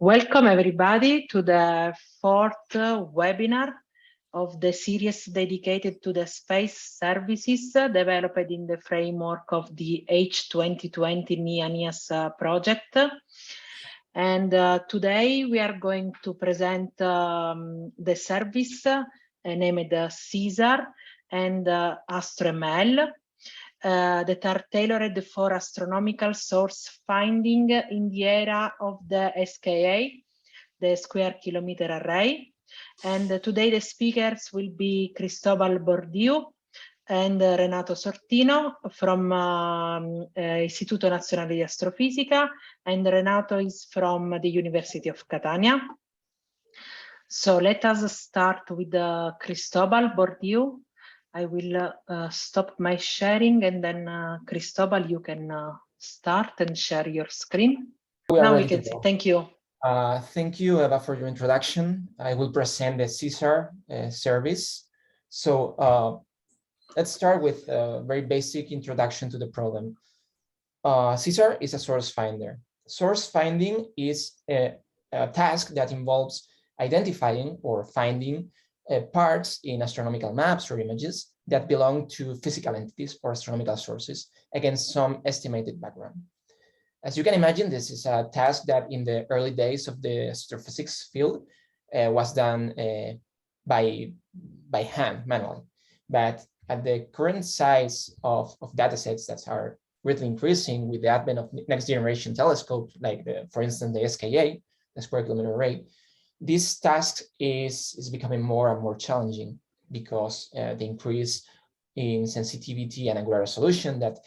Welcome everybody to the fourth webinar of the series dedicated to the space services developed in the framework of the H2020 NEANIAS project. And today we are going to present the service named CAESAR and AstroML. That are tailored for astronomical source finding in the era of the SKA, the Square Kilometer Array. And today the speakers will be Cristobal Bordiu and Renato Sortino from Istituto Nazionale di Astrofisica, and Renato is from the University of Catania. So let us start with Cristobal Bordiu. I will stop my sharing, and then Cristobal, you can start and share your screen. Now we can see. Thank you. Thank you, Eva, for your introduction. I will present the CAESAR service. So let's start with a very basic introduction to the problem. CAESAR is a source finder. Source finding is a task that involves identifying or finding parts in astronomical maps or images that belong to physical entities or astronomical sources against some estimated background. As you can imagine, this is a task that in the early days of the astrophysics field was done by hand, manually. But at the current size of datasets that are greatly increasing with the advent of next generation telescopes, like for instance, the SKA, the Square Kilometer Array, this task is becoming more and more challenging because the increase in sensitivity and angular resolution that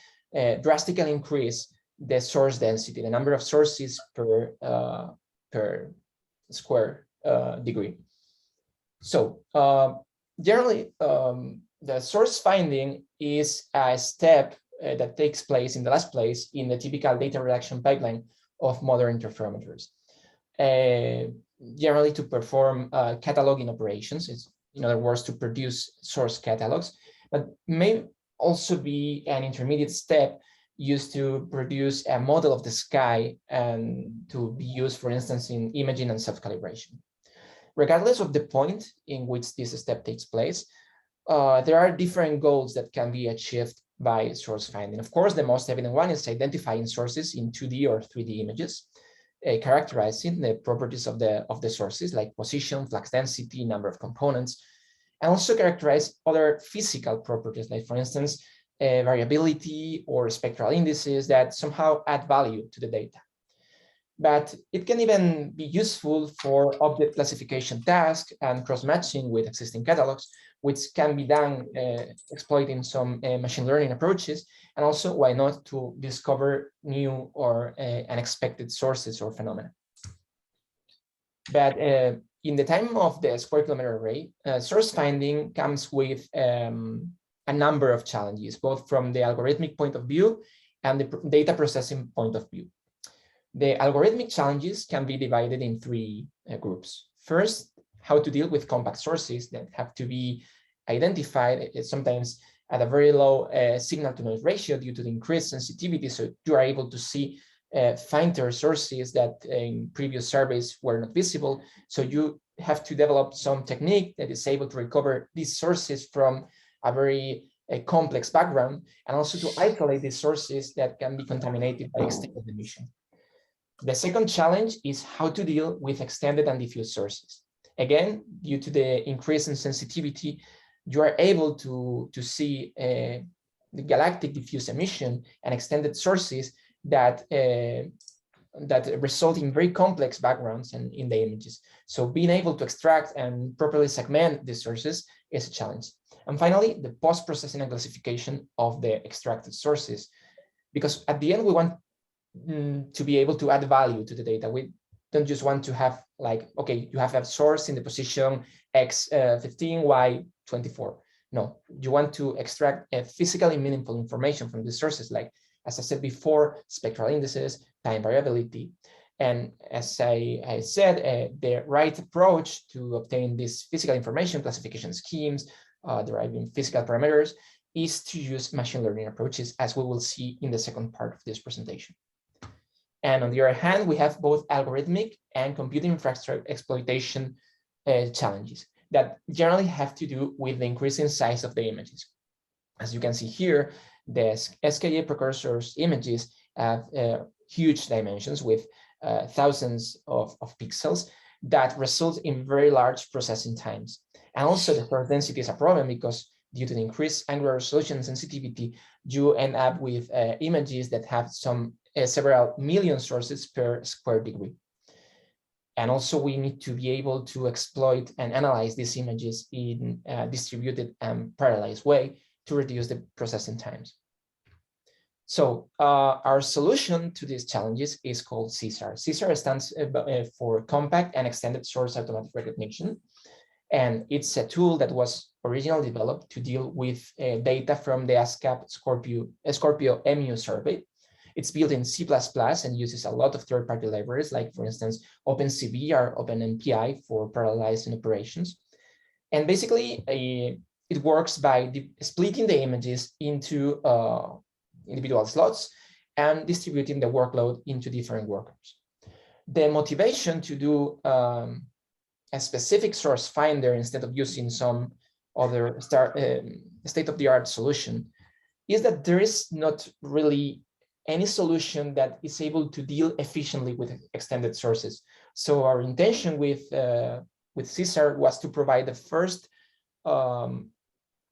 drastically increase the source density, the number of sources per square degree. So generally, the source finding is a step that takes place in the last place in the typical data reduction pipeline of modern interferometers. Generally to perform cataloging operations, in other words, to produce source catalogs, but may also be an intermediate step used to produce a model of the sky and to be used, for instance, in imaging and self-calibration. Regardless of the point in which this step takes place, there are different goals that can be achieved by source finding. Of course, the most evident one is identifying sources in 2D or 3D images, characterizing the properties of the sources like position, flux density, number of components, and also characterize other physical properties like, for instance, variability or spectral indices that somehow add value to the data. But it can even be useful for object classification tasks and cross-matching with existing catalogs, which can be done exploiting some machine learning approaches, and also, why not, to discover new or unexpected sources or phenomena. But in the time of the Square Kilometer Array, source finding comes with a number of challenges, both from the algorithmic point of view and the data processing point of view. The algorithmic challenges can be divided in three groups. First, how to deal with compact sources that have to be identified sometimes at a very low signal-to-noise ratio due to the increased sensitivity, so you are able to see fainter sources that in previous surveys were not visible. So you have to develop some technique that is able to recover these sources from a very complex background, and also to isolate these sources that can be contaminated by extended emission. The second challenge is how to deal with extended and diffuse sources. Again, due to the increase in sensitivity, you are able to see the galactic diffuse emission and extended sources that result in very complex backgrounds in the images. So being able to extract and properly segment the sources is a challenge. And finally, the post-processing and classification of the extracted sources, because at the end we want to be able to add value to the data. We don't just want to have like, okay, you have a source in the position X15, Y24. No, you want to extract physically meaningful information from the sources, like, as I said before, spectral indices, time variability. And as I said, the right approach to obtain this physical information, classification schemes, deriving physical parameters, is to use machine learning approaches, as we will see in the second part of this presentation. And on the other hand, we have both algorithmic and computing infrastructure exploitation challenges that generally have to do with the increasing size of the images. As you can see here, the SKA precursors images have huge dimensions with thousands of pixels that result in very large processing times. And also the source density is a problem because due to the increased angular resolution and sensitivity, you end up with images that have several million sources per square degree. And also we need to be able to exploit and analyze these images in a distributed and parallelized way to reduce the processing times. So our solution to these challenges is called CAESAR. CAESAR stands for Compact and Extended Source Automatic Recognition. And it's a tool that was originally developed to deal with data from the ASCAP Scorpio MU survey. It's built in C++ and uses a lot of third-party libraries, like, for instance, OpenCV or OpenMPI for parallelizing operations. And basically, it works by splitting the images into individual slots and distributing the workload into different workers. The motivation to do a specific source finder instead of using some other state-of-the-art solution is that there is not really any solution that is able to deal efficiently with extended sources. So our intention with CAESAR was to provide the first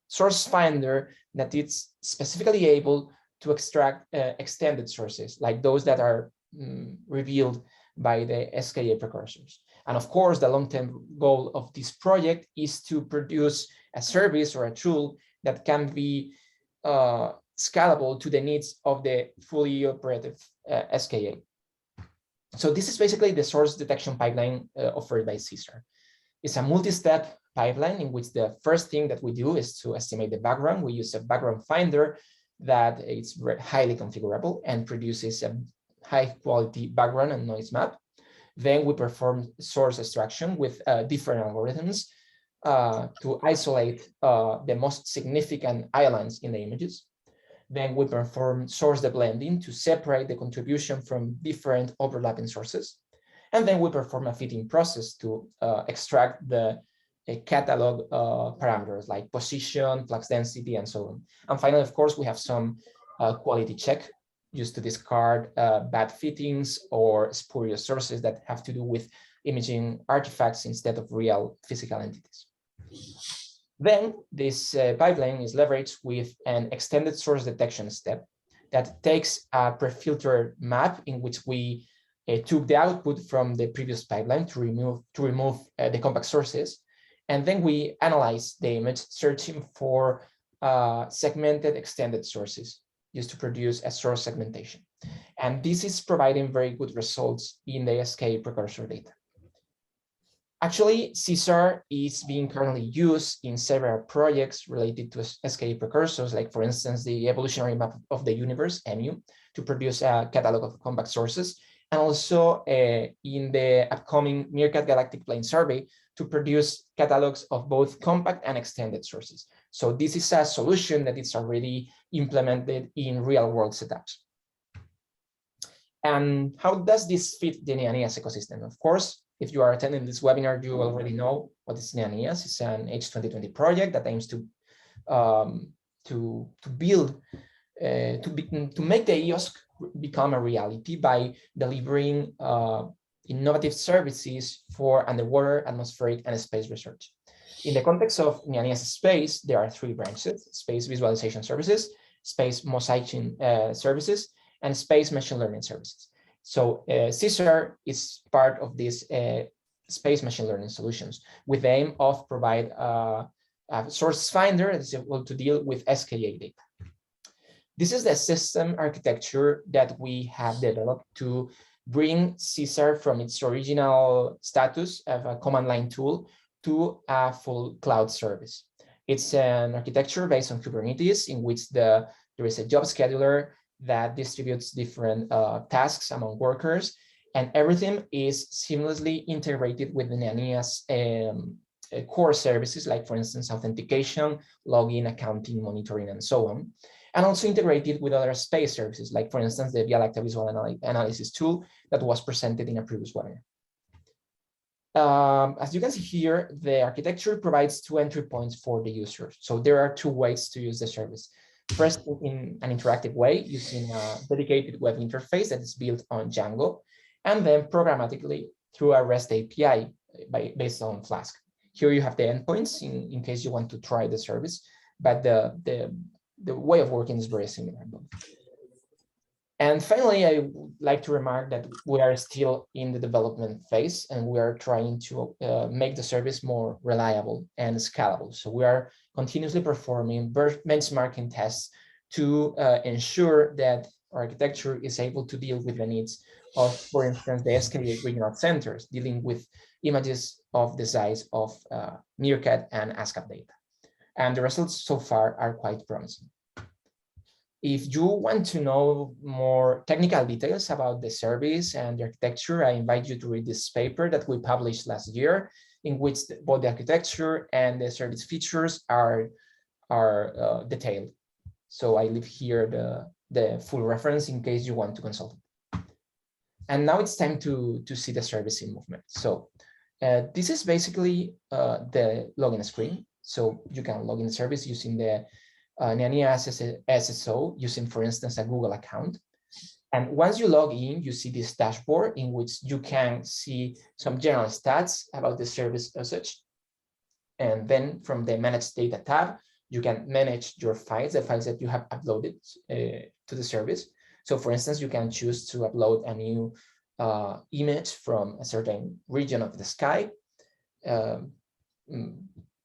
source finder that is specifically able to extract extended sources, like those that are revealed by the SKA precursors. And of course, the long-term goal of this project is to produce a service or a tool that can be scalable to the needs of the fully operative SKA. So this is basically the source detection pipeline offered by CAESAR. It's a multi-step pipeline in which the first thing that we do is to estimate the background. We use a background finder that is highly configurable and produces a high quality background and noise map. Then we perform source extraction with different algorithms to isolate the most significant islands in the images. Then we perform source deblending to separate the contribution from different overlapping sources. And then we perform a fitting process to extract the catalog parameters like position, flux density, and so on. And finally, of course, we have some quality check used to discard bad fittings or spurious sources that have to do with imaging artifacts instead of real physical entities. Then this pipeline is leveraged with an extended source detection step that takes a pre-filtered map in which we took the output from the previous pipeline to remove the compact sources. And then we analyze the image, searching for segmented extended sources used to produce a source segmentation. And this is providing very good results in the SKA precursor data. Actually, CAESAR is being currently used in several projects related to SKA precursors, like, for instance, the evolutionary map of the universe, EMU, to produce a catalog of compact sources, and also in the upcoming Meerkat Galactic Plane Survey to produce catalogs of both compact and extended sources. So this is a solution that is already implemented in real-world setups. And how does this fit the NEANIAS ecosystem? Of course, if you are attending this webinar, you already know what is NEANIAS. It's an H2020 project that aims to make the EOSC become a reality by delivering innovative services for underwater, atmospheric, and space research. In the context of NEANIAS Space, there are three branches: space visualization services, space mosaicing services, and space machine learning services. So CAESAR is part of these space machine learning solutions with the aim of provide a source finder that is able to deal with SKA data. This is the system architecture that we have developed to bring CAESAR from its original status of a command line tool to a full cloud service. It's an architecture based on Kubernetes in which there is a job scheduler that distributes different tasks among workers, and everything is seamlessly integrated with the NEANIAS core services, like, for instance, authentication, login, accounting, monitoring, and so on. and also integrated with other space services, like, for instance, the galactic visual analysis tool that was presented in a previous webinar. As you can see here, the architecture provides 2 entry points for the user. So there are 2 ways to use the service. First, in an interactive way, using a dedicated web interface that is built on Django, and then programmatically through a REST API based on Flask. Here you have the endpoints in case you want to try the service, but the way of working is very similar. And finally, I would like to remark that we are still in the development phase, and we are trying to make the service more reliable and scalable. So we are continuously performing benchmarking tests to ensure that our architecture is able to deal with the needs of, for instance, the SK regional centers, dealing with images of the size of Meerkat and ASCAP data. And the results so far are quite promising. If you want to know more technical details about the service and the architecture, I invite you to read this paper that we published last year, in which both the architecture and the service features are detailed. So I leave here the full reference in case you want to consult it. And now it's time to see the service in movement. So this is basically the login screen. So you can log in the service using the NEANIAS SSO, using, for instance, a Google account. And once you log in, you see this dashboard in which you can see some general stats about the service usage. And then from the Manage Data tab, you can manage your files, the files that you have uploaded to the service. So for instance, you can choose to upload a new image from a certain region of the sky.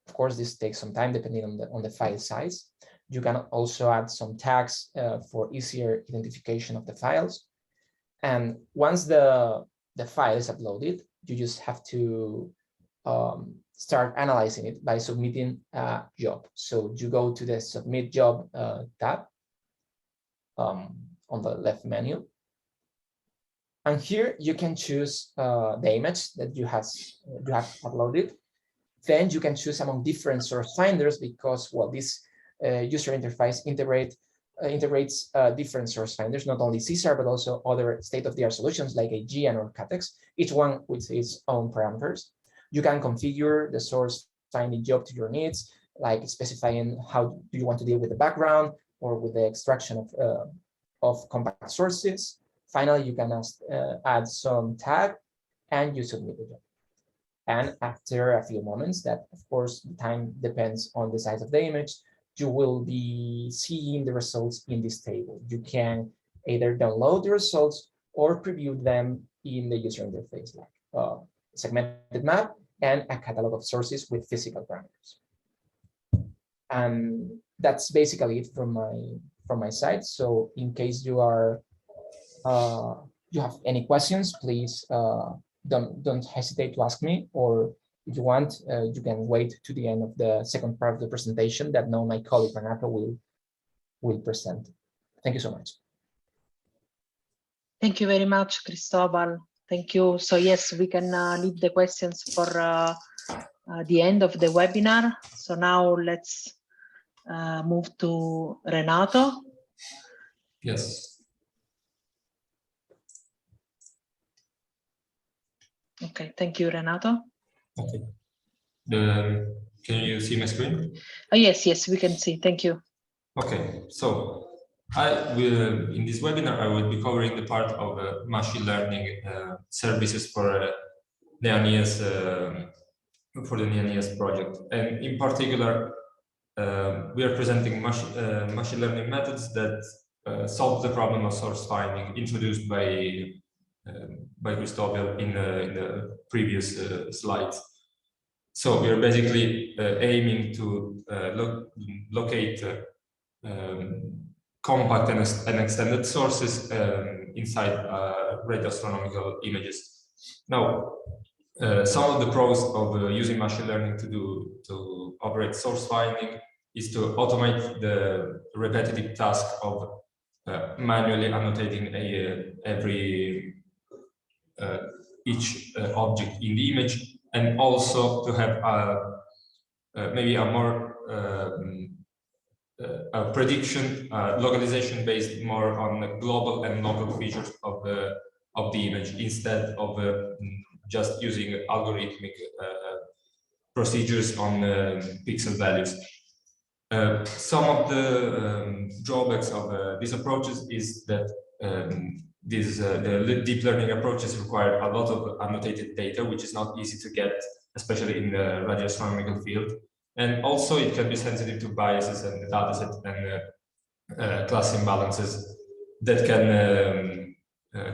Of course, this takes some time depending on the file size. You can also add some tags for easier identification of the files. And once the file is uploaded, you just have to start analyzing it by submitting a job. So you go to the Submit Job tab on the left menu. And here you can choose the image that you have uploaded. Then you can choose among different source finders because, well, this user interface integrates different source finders, not only CAESAR, but also other state-of-the-art solutions like AGN or CATEX, each one with its own parameters. You can configure the source finding job to your needs, like specifying how do you want to deal with the background or with the extraction of compact sources. Finally, you can add some tag and you submit the job. And after a few moments, that of course the time depends on the size of the image, you will be seeing the results in this table. You can either download the results or preview them in the user interface, like a segmented map and a catalog of sources with physical parameters. And that's basically it from my side. So in case you are you have any questions, please don't hesitate to ask me, or if you want, you can wait to the end of the second part of the presentation that now my colleague Renato will present. Thank you so much. Thank you very much, Cristobal. Thank you. So yes, we can leave the questions for the end of the webinar. So now let's move to Renato. Yes. Okay, thank you, Renato. Okay. Can you see my screen? Oh, yes, we can see. Thank you. Okay, so I will, in this webinar, I will be covering the part of machine learning services for NEANIAS, for the NEANIAS project. And in particular, we are presenting machine learning methods that solve the problem of source finding introduced by Cristobal in the previous slides. So we are basically aiming to locate compact and extended sources inside radio astronomical images. Now, some of the pros of using machine learning to operate source finding is to automate the repetitive task of manually annotating each object in the image, and also to have maybe a more a prediction, localization based more on the global and local features of the image instead of just using algorithmic procedures on pixel values. Some of the drawbacks of these approaches is that the deep learning approaches require a lot of annotated data, which is not easy to get, especially in the radio astronomical field. And also it can be sensitive to biases and the dataset and class imbalances that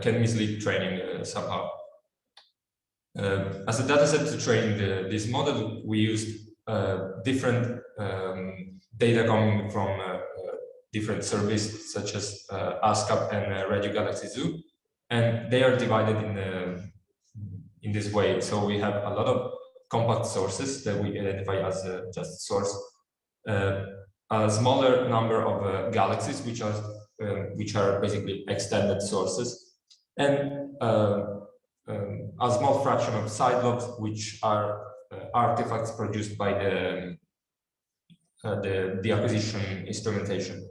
can mislead training somehow. As a dataset to train this model, we used different data coming from different surveys such as ASCAP and Radio Galaxy Zoo, and they are divided in this way. So we have a lot of compact sources that we identify as just source, a smaller number of galaxies which are basically extended sources, and a small fraction of side lobes, which are artifacts produced by the acquisition instrumentation.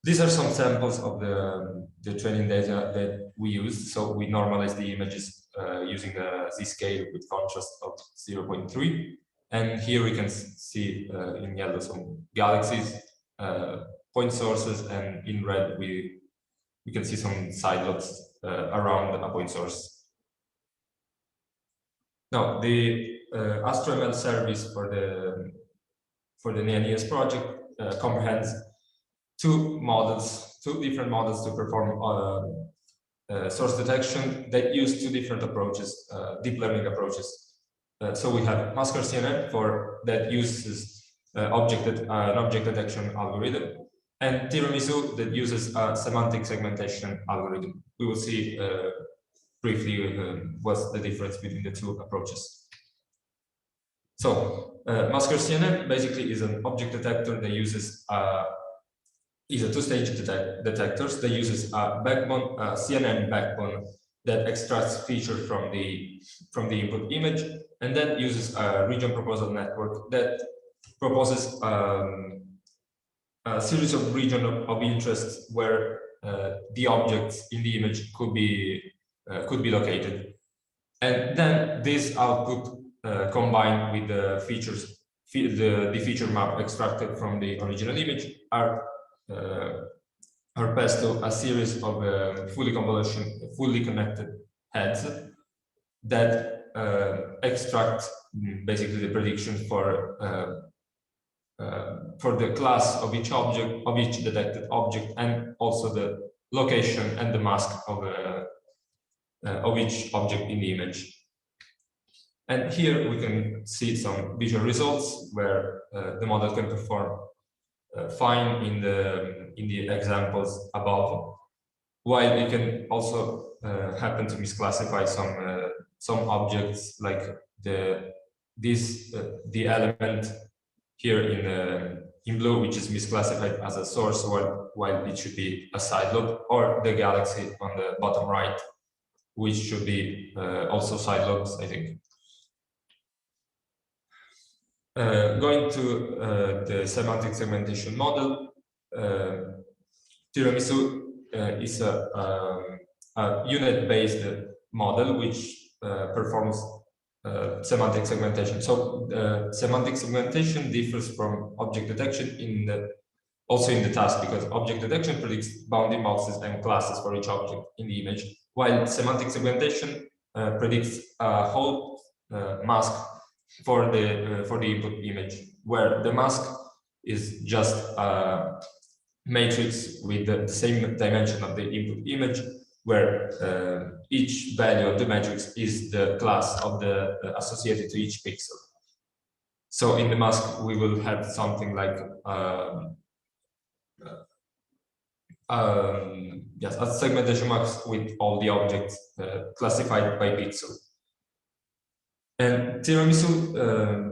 These are some samples of the training data that we used. So we normalized the images using a z-scale with contrast of 0.3. And here we can see in yellow some galaxies, point sources, and in red we can see some side lobes around a point source. Now, the AstroML service for the NEANIAS project comprehends two different models to perform source detection that use two different approaches, deep learning approaches. So we have Maskr CNN that uses an object detection algorithm, and tiramisu that uses a semantic segmentation algorithm. We will see briefly what's the difference between the two approaches. So Maskr CNN basically is an object detector that uses is a two-stage detectors that uses a backbone, a CNN backbone that extracts features from the input image, and then uses a region proposal network that proposes a series of regions of interest where the objects in the image could be located, and then this output combined with the features, the feature map extracted from the original image are passed to a series of fully connected heads that extract basically the prediction for the class of each object, of each detected object, and also the location and the mask of each object in the image. And here we can see some visual results where the model can perform fine in the examples above, while it can also happen to misclassify some objects, like the element here in blue, which is misclassified as a source while it should be a side lobe, or the galaxy on the bottom right, which should be also side lobes, I think. Going to the semantic segmentation model, tiramisu is a unit-based model which performs semantic segmentation. So semantic segmentation differs from object detection also in the task, because object detection predicts bounding boxes and classes for each object in the image, while semantic segmentation predicts a whole mask for the input image, where the mask is just a matrix with the same dimension of the input image, where each value of the matrix is the class of the associated to each pixel. So in the mask we will have something like yes, a segmentation mask with all the objects classified by pixel. And tiramisu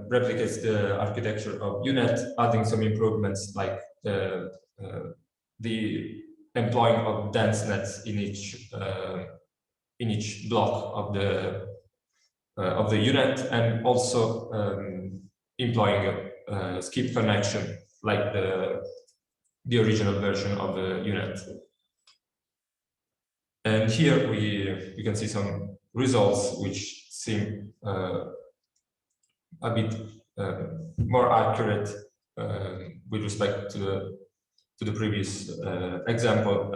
replicates the architecture of UNet, adding some improvements like the employing of dense nets in each block of the UNet, and also employing a skip connection like the original version of the UNet. And here we can see some results which seem a bit more accurate with respect to the previous example.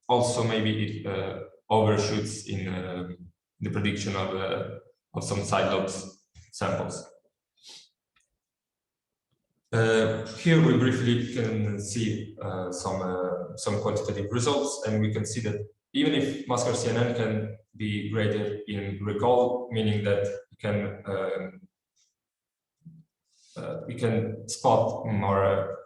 Also, maybe it overshoots in the prediction of some side lobes samples. Here we briefly can see some quantitative results, and we can see that even if mass CNN can be graded in recall, meaning that we can spot more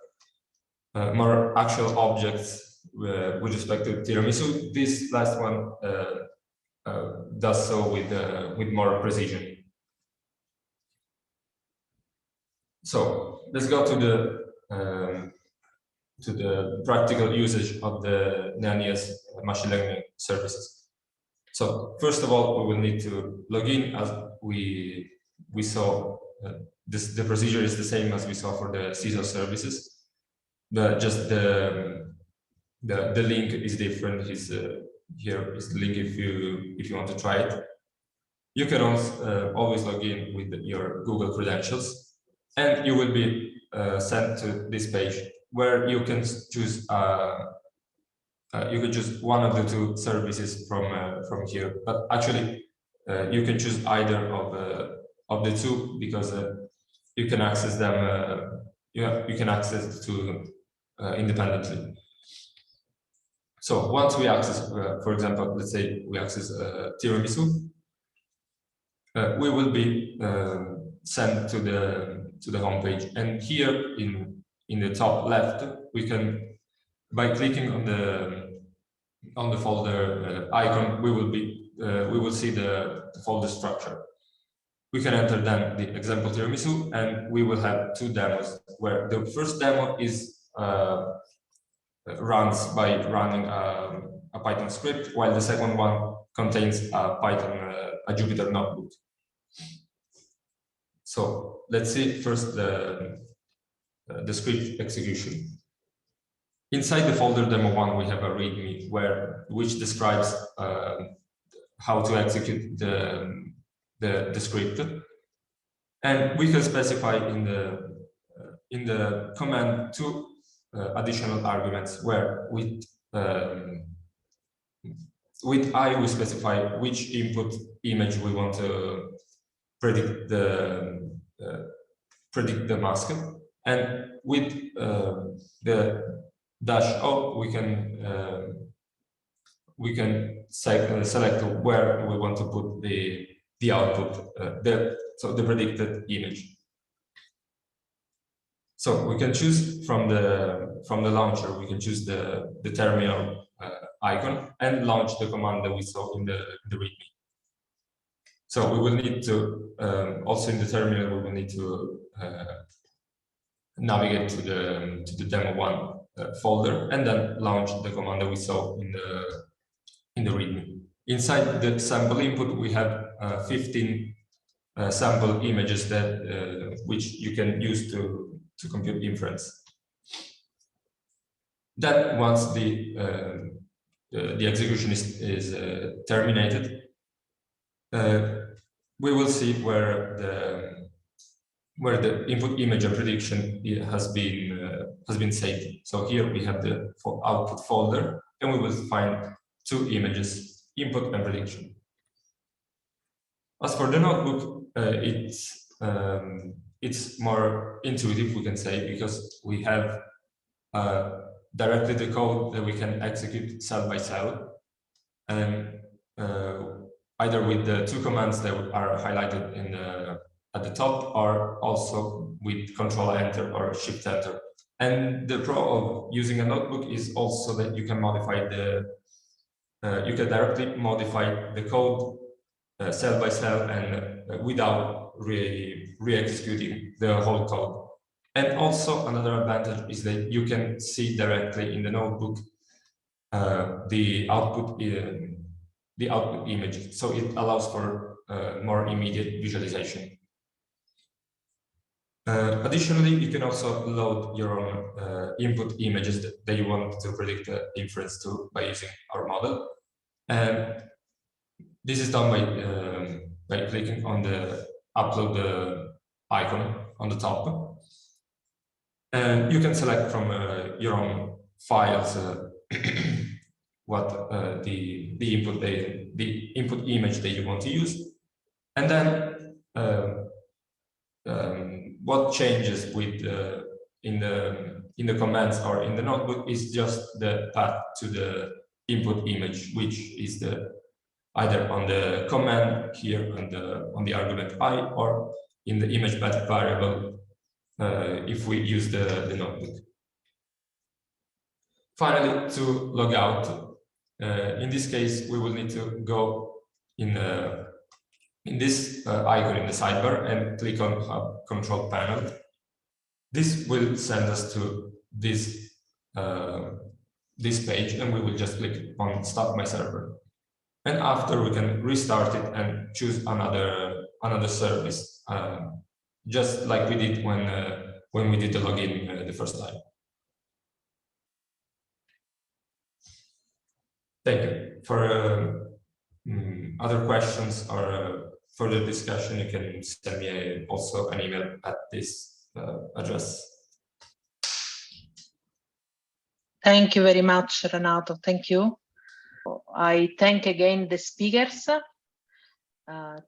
actual objects with respect to tiramisu. This last one does so with more precision. So let's go to the practical usage of the NEANIAS machine learning services. So first of all, we will need to log in, as we saw. The procedure is the same as we saw for the CISO services. Just the link is different. Here is the link if you want to try it. You can also always log in with your Google credentials, and you will be sent to this page where you can choose one of the two services from here. But actually, you can choose either of the two, because you can access them. You can access to independently. So once we access, for example, let's say we access tiramisu, we will be sent to the home page, and here in the top left, we can, by clicking on the folder icon, we will see the folder structure. We can enter then the example tiramisu, and we will have two demos, where the first demo is runs by running a Python script, while the second one contains a Jupyter notebook. So let's see first the script execution. Inside the folder demo1, we have a README which describes how to execute the script, and we can specify in the command two additional arguments, where with I we specify which input image we want to predict the mask, and with the -O we can select where we want to put the output, so the predicted image. So we can choose from the launcher. We can choose the terminal icon and launch the command that we saw in the README. So we will need to also in the terminal, we will need to navigate to the demo1 folder, and then launch the command that we saw in the README. Inside the sample input, we have 15 sample images that which you can use to compute inference. Then once the execution is terminated, we will see where the input image and prediction has been saved. So here we have the output folder, and we will find two images, input and prediction. As for the notebook, it's more intuitive, we can say, because we have directly the code that we can execute cell by cell, and either with the two commands that are highlighted at the top, or also with Control-Enter or Shift-Enter. And the pro of using a notebook is also that you can modify you can directly modify the code cell by cell, and without re-executing the whole code. And also another advantage is that you can see directly in the notebook the output image, so it allows for more immediate visualization. Additionally, you can also load your own input images that you want to predict the inference to by using our model. And this is done by clicking on the upload icon on the top. And you can select from your own files what the input image that you want to use, and then what changes with in the commands or in the notebook is just the path to the input image, which is either on the command here on the argument I, or in the image path variable if we use the notebook. Finally, to log out, in this case, we will need to go in this icon in the sidebar and click on Hub Control Panel. This will send us to this page, and we will just click on Stop My Server. And after, we can restart it and choose another service, just like we did when we did the login the first time. Thank you. For other questions or further discussion, you can send me also an email at this address. Thank you very much, Renato. Thank you. I thank again the speakers.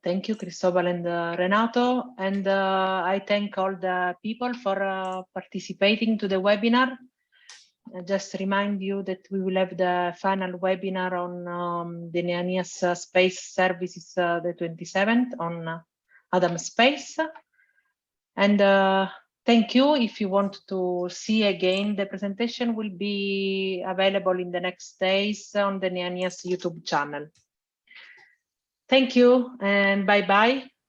Thank you, Cristobal and Renato. And I thank all the people for participating to the webinar. I just remind you that we will have the final webinar on the NEANIAS Space Services the 27th on Adam Space. And thank you. If you want to see again, the presentation will be available in the next days on the NEANIAS YouTube channel. Thank you and bye-bye.